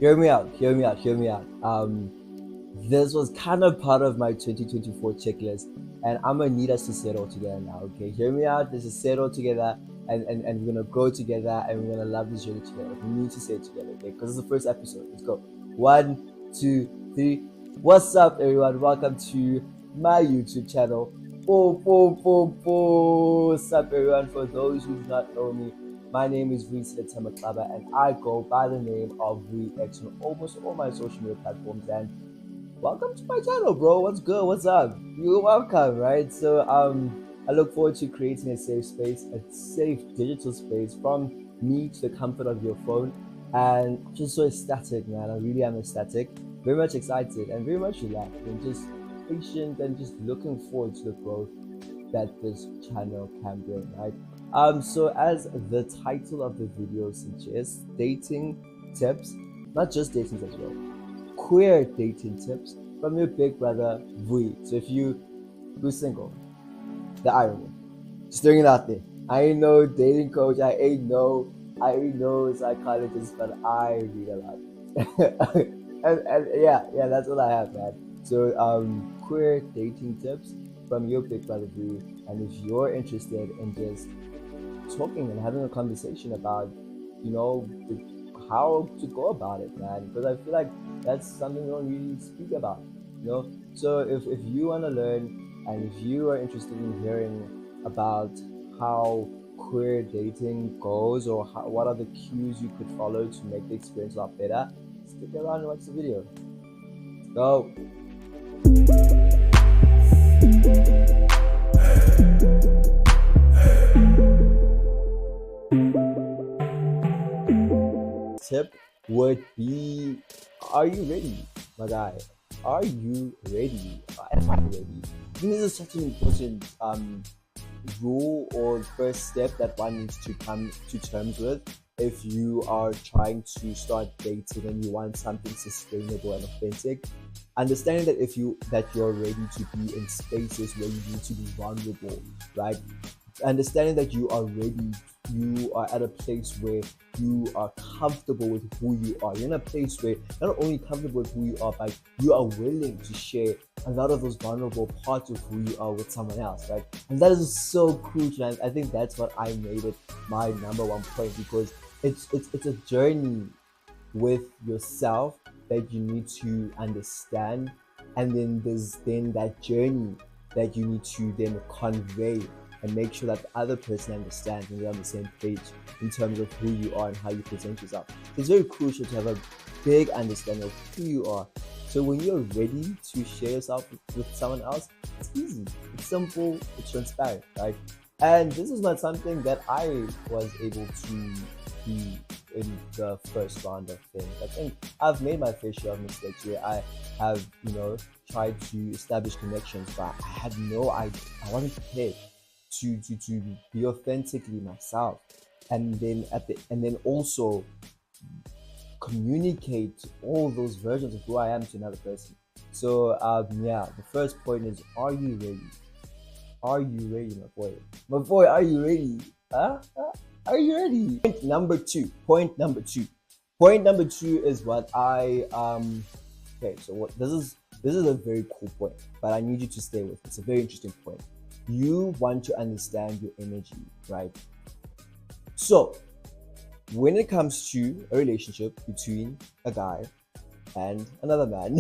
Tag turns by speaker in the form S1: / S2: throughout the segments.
S1: hear me out. This was kind of part of my 2024 checklist, and I'm gonna need us to say it all together now. Okay, hear me out. Let's just say it all together, and we're gonna grow together, and we're gonna love this journey together. We need to say it together, okay? Because it's the first episode. Let's go. One, two, three. What's up, everyone? Welcome to my YouTube channel. What's up, everyone? For those who do not know me, my name is VUYI.X, and I go by the name of VUYI.X on almost all my social media platforms. And welcome to my channel, bro. What's good? What's up? You're welcome, right? So I look forward to creating a safe space, a safe digital space from me to the comfort of your phone. And I'm just so ecstatic, man. I really am ecstatic, very much excited, and very much relaxed, and just patient, and just looking forward to the growth that this channel can bring, right? So as the title of the video suggests, dating tips, not just dating tips, bro, queer dating tips from your big brother VUYI. So if who's single, the irony, just throwing it out there. I ain't no dating coach, I ain't no psychologist, but I read a lot. and yeah, that's what I have, man. So queer dating tips from your big brother VUYI. And if you're interested in just talking and having a conversation about, how to go about it, man, because I feel like that's something we don't really speak about, So if you want to learn, and if you are interested in hearing about how queer dating goes, or what are the cues you could follow to make the experience a lot better, stick around and watch the video. Let's go. Tip would be, are you ready, my guy? Are you ready? Am I ready? I think this is such an important rule or first step that one needs to come to terms with if you are trying to start dating and you want something sustainable and authentic. Understanding that you're ready to be in spaces where you need to be vulnerable, right? Understanding that you are ready, you are at a place where you are comfortable with who you are. You're in a place where you're not only comfortable with who you are, but you are willing to share a lot of those vulnerable parts of who you are with someone else, right? And that is so crucial. And I think that's what I made it my number one point, because it's a journey with yourself that you need to understand, and then there's that journey that you need to then convey and make sure that the other person understands and they're on the same page in terms of who you are and how you present yourself. So it's very crucial to have a big understanding of who you are. So when you're ready to share yourself with someone else, it's easy, it's simple, it's transparent, right? And this is not something that I was able to do in the first round of things. I think I've made my fair share of mistakes where I have, tried to establish connections, but I had no idea. I wasn't prepared to be authentically myself, and then also communicate all those versions of who I am to another person. So the first point is, are you ready? Are you ready, my boy? My boy, are you ready? Are you ready? Point number two is what I okay, so what this is a very cool point, but I need you to stay with it. It's a very interesting point. You want to understand your energy, right? So when it comes to a relationship between a guy and another man,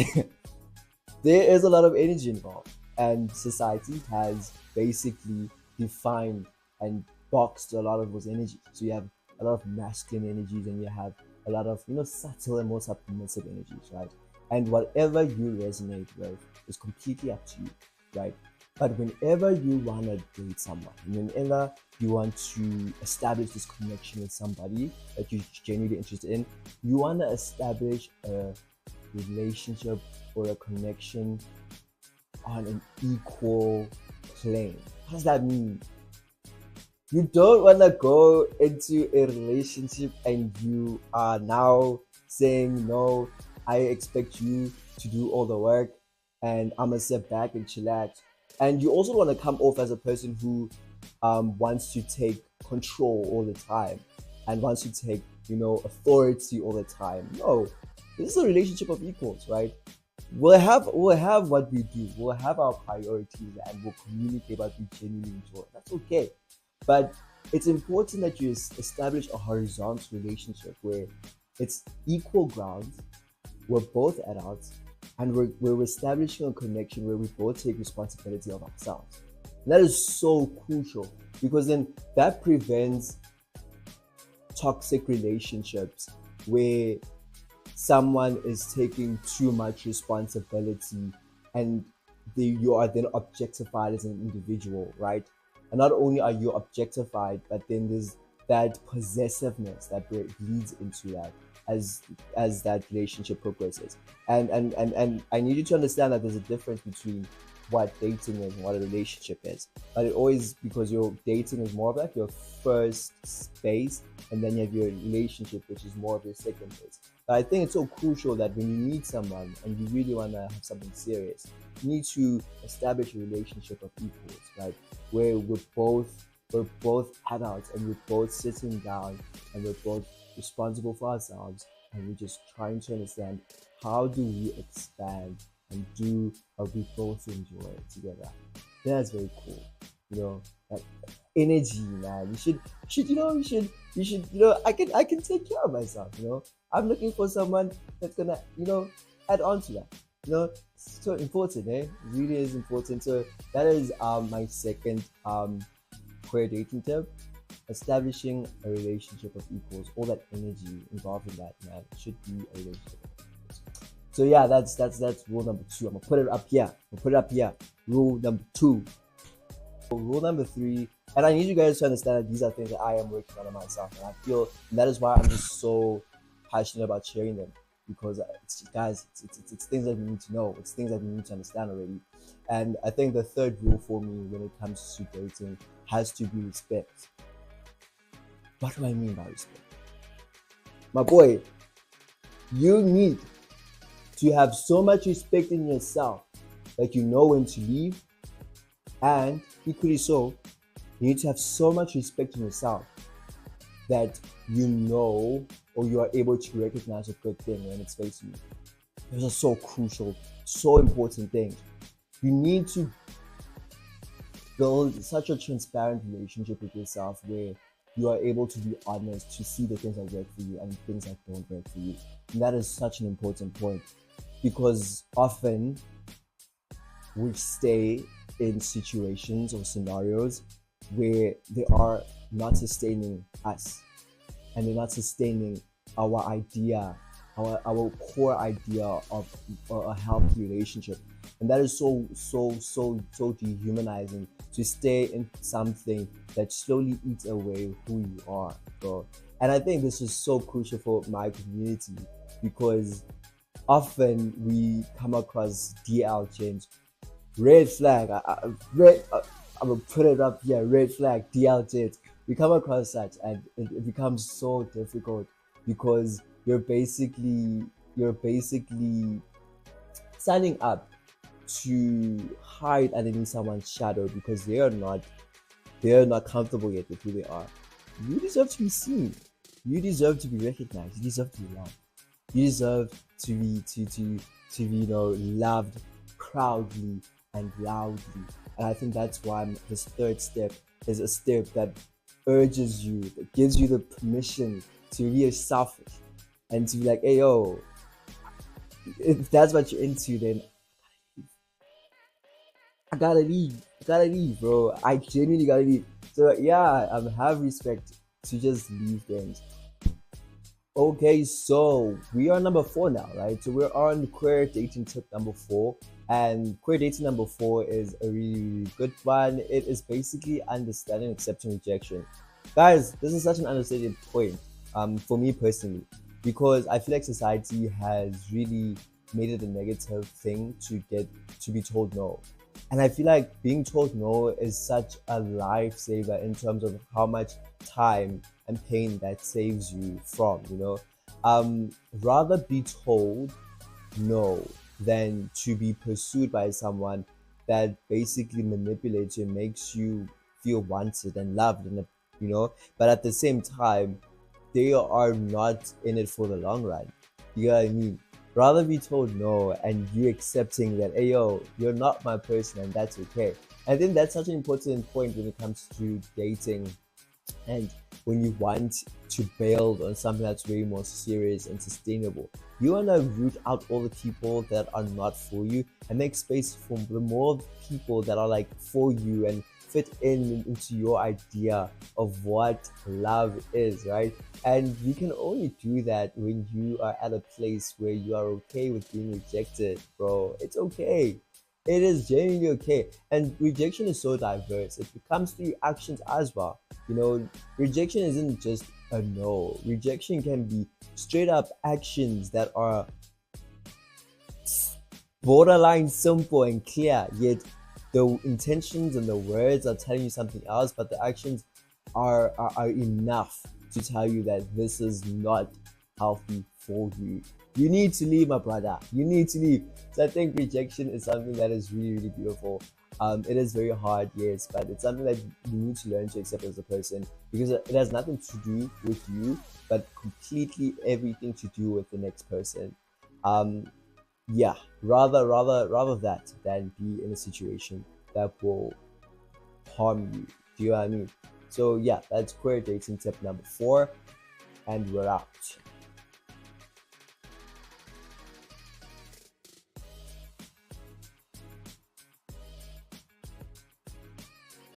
S1: there is a lot of energy involved, and society has basically defined and boxed a lot of those energies. So you have a lot of masculine energies, and you have a lot of subtle and more submissive energies, right? And whatever you resonate with is completely up to you, right? But whenever you want to date someone, whenever you want to establish this connection with somebody that you're genuinely interested in, you want to establish a relationship or a connection on an equal plane. What does that mean? You don't want to go into a relationship and you are now saying, no, I expect you to do all the work and I'm going to sit back and chillax. And you also want to come off as a person who wants to take control all the time and wants to take, authority all the time. No, this is a relationship of equals, right? We'll have what we do, we'll have our priorities, and we'll communicate what we genuinely enjoy. That's okay. But it's important that you establish a horizontal relationship where it's equal grounds, we're both adults, and we're establishing a connection where we both take responsibility of ourselves. And that is so crucial because then that prevents toxic relationships where someone is taking too much responsibility and you are then objectified as an individual, right? And not only are you objectified, but then there's that possessiveness that leads into that as that relationship progresses. And I need you to understand that there's a difference between what dating is and what a relationship is. But it always, because your dating is more of like your first space, and then you have your relationship, which is more of your second phase. But I think it's so crucial that when you meet someone and you really want to have something serious, you need to establish a relationship of equals, right? Where we're both adults and we're both sitting down and we're both responsible for ourselves, and we're just trying to understand how do we expand and do what we both enjoy together. That's very cool. Like energy, man. I can take care of myself. I'm looking for someone that's gonna, add on to that. It's so important, eh? It really is important. So that is my second queer dating tip. Establishing a relationship of equals. All that energy involved in that, man, should be a relationship of equals. So yeah, that's rule number two. I'm gonna put it up here. Rule number two. Rule number three, and I need you guys to understand that these are things that I am working on myself, and I feel and that is why I'm just so passionate about sharing them, because it's things that we need to know, it's things that we need to understand already. And I think the third rule for me when it comes to dating has to be respect. What do I mean by respect? My boy, you need to have so much respect in yourself that you know when to leave, and equally so, you need to have so much respect in yourself that you know, or you are able to recognize a good thing when it's facing you. Those are so crucial, so important things. You need to build such a transparent relationship with yourself where you are able to be honest, to see the things that work for you and things that don't work for you. And that is such an important point, because often we stay in situations or scenarios where they are not sustaining us, and they're not sustaining our idea, our core idea of a healthy relationship. And that is so dehumanizing, to stay in something that slowly eats away who you are, bro. And I think this is so crucial for my community, because often we come across DL change. Red flag. I'm gonna put it up here. Red flag. DL change. We come across such, and it becomes so difficult, because you're basically signing up to hide underneath someone's shadow because they are not comfortable yet with who they are. You deserve to be seen. You deserve to be recognized. You deserve to be loved. You deserve to be loved proudly and loudly. And I think that's why this third step is a step that urges you, that gives you the permission to be selfish and to be like, hey yo, if that's what you're into, then I gotta leave, bro. I genuinely gotta leave. So yeah, have respect to just leave things. Okay, so we are number four now, right? So we're on queer dating tip number four, and queer dating number four is a really good one. It is basically understanding, accepting rejection. Guys, this is such an understated point, for me personally, because I feel like society has really made it a negative thing to be told no. And I feel like being told no is such a lifesaver in terms of how much time and pain that saves you from, rather be told no than to be pursued by someone that basically manipulates you and makes you feel wanted and loved, but at the same time, they are not in it for the long run. You know what I mean? Rather be told no and you accepting that, hey yo, you're not my person and that's okay. I think that's such an important point when it comes to dating, and when you want to build on something that's way more serious and sustainable, you want to root out all the people that are not for you and make space for the more people that are like for you and fit in into your idea of what love is, right? And you can only do that when you are at a place where you are okay with being rejected, bro. It's okay. It is genuinely okay. And rejection is so diverse. It comes through actions as well. You know, rejection isn't just a no. Rejection can be straight up actions that are borderline simple and clear, yet the intentions and the words are telling you something else, but the actions are enough to tell you that this is not healthy for you. You need to leave, my brother. You need to leave. So I think rejection is something that is really, really beautiful. It is very hard, yes, but it's something that you need to learn to accept as a person, because it has nothing to do with you, but completely everything to do with the next person. Um, yeah, rather that than be in a situation that will harm you. Do you know what I mean? So yeah, that's queer dating tip number 4, and we're out.